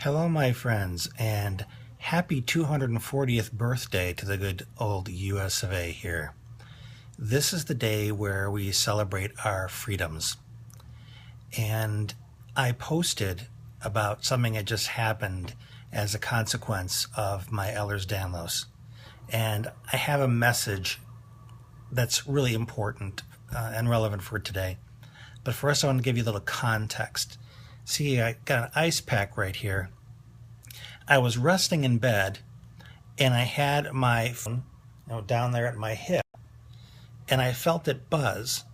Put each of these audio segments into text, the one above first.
Hello, my friends, and happy 240th birthday to the good old US of A here. This is the day where we celebrate our freedoms. And I posted about something that just happened as a consequence of my Ehlers-Danlos. And I have a message that's really important and relevant for today. But first, I want to give you a little context. See, I got an ice pack right here. I was resting in bed, and I had my phone down there at my hip, and I felt it buzz.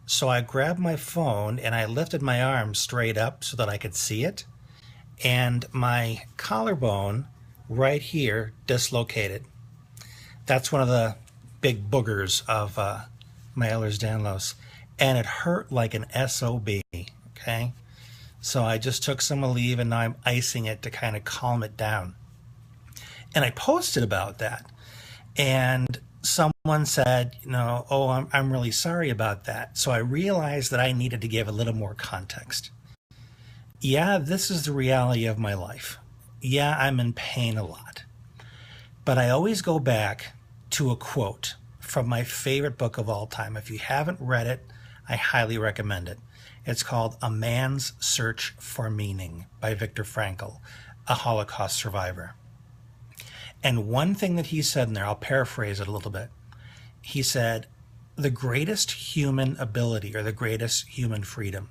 So I grabbed my phone, and I lifted my arm straight up so that I could see it, and my collarbone right here dislocated. That's one of the big boogers of my Ehlers-Danlos, and it hurt like an SOB, okay? So I just took some Aleve, and now I'm icing it to kind of calm it down. And I posted about that. And someone said, I'm really sorry about that. So I realized that I needed to give a little more context. Yeah, this is the reality of my life. Yeah, I'm in pain a lot. But I always go back to a quote from my favorite book of all time. If you haven't read it, I highly recommend it. It's called A Man's Search for Meaning by Viktor Frankl, a Holocaust survivor. And one thing that he said in there, I'll paraphrase it a little bit. He said, the greatest human ability or the greatest human freedom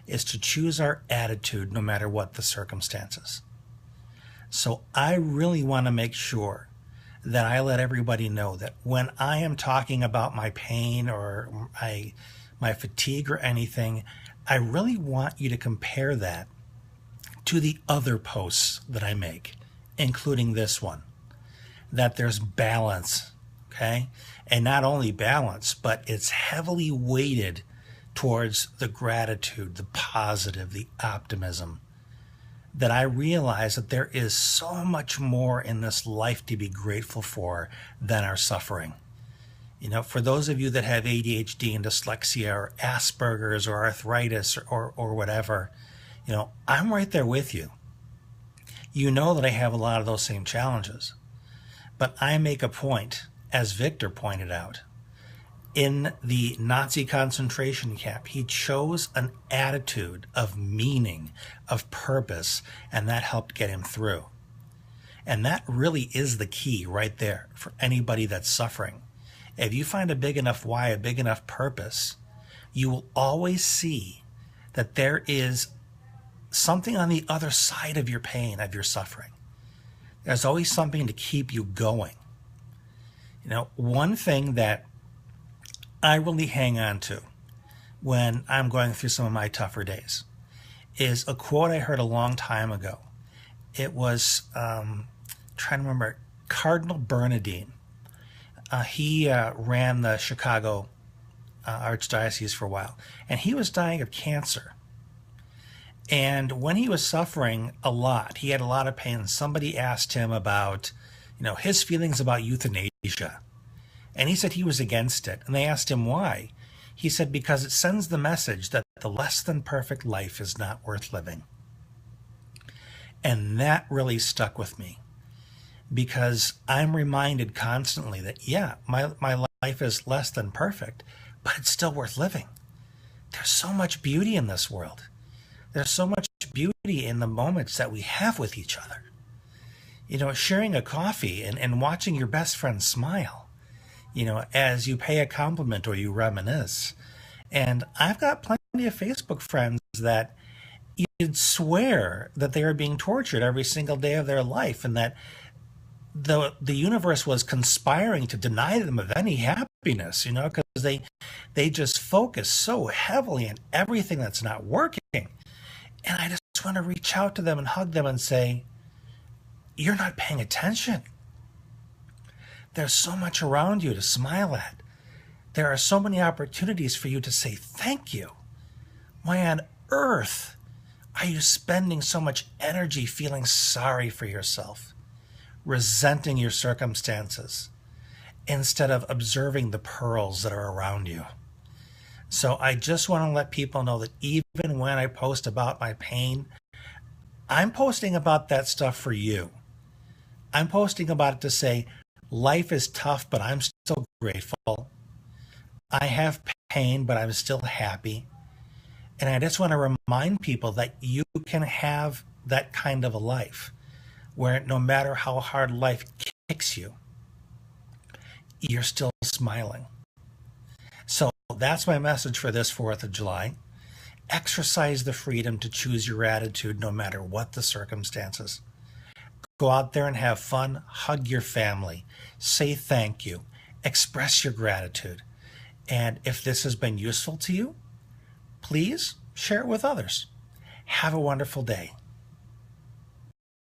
is to choose our attitude no matter what the circumstances. So I really want to make sure that I let everybody know that when I am talking about my pain or my fatigue or anything, I really want you to compare that to the other posts that I make, including this one, that there's balance, okay? And not only balance, but it's heavily weighted towards the gratitude, the positive, the optimism, that I realize that there is so much more in this life to be grateful for than our suffering. For those of you that have ADHD and dyslexia or Asperger's or arthritis or whatever, I'm right there with you. You know that I have a lot of those same challenges. But I make a point, as Victor pointed out, in the Nazi concentration camp, he chose an attitude of meaning, of purpose, and that helped get him through. And that really is the key right there for anybody that's suffering. If you find a big enough why, a big enough purpose, you will always see that there is something on the other side of your pain, of your suffering. There's always something to keep you going. One thing that I really hang on to when I'm going through some of my tougher days is a quote I heard a long time ago. It was, trying to remember, Cardinal Bernardine. He ran the Chicago Archdiocese for a while, and he was dying of cancer. And when he was suffering a lot, he had a lot of pain. Somebody asked him about, his feelings about euthanasia. And he said he was against it. And they asked him why. He said, because it sends the message that the less than perfect life is not worth living. And that really stuck with me, because I'm reminded constantly that, yeah, my life is less than perfect, but it's still worth living. There's so much beauty in this world. There's so much beauty in the moments that we have with each other. Sharing a coffee and watching your best friend smile, as you pay a compliment or you reminisce. And I've got plenty of Facebook friends that you'd swear that they are being tortured every single day of their life, and that the universe was conspiring to deny them of any happiness, because they just focus so heavily on everything that's not working. And I just want to reach out to them and hug them and say, you're not paying attention. There's so much around you to smile at. There are so many opportunities for you to say thank you. Why on earth are you spending so much energy feeling sorry for yourself, resenting your circumstances, instead of observing the pearls that are around you? So I just want to let people know that even when I post about my pain, I'm posting about that stuff for you. I'm posting about it to say, life is tough, but I'm still grateful. I have pain, but I'm still happy. And I just want to remind people that you can have that kind of a life where no matter how hard life kicks you, you're still smiling. So that's my message for this 4th of July. Exercise the freedom to choose your attitude no matter what the circumstances. Go out there and have fun, hug your family, say thank you, express your gratitude. And if this has been useful to you, please share it with others. Have a wonderful day.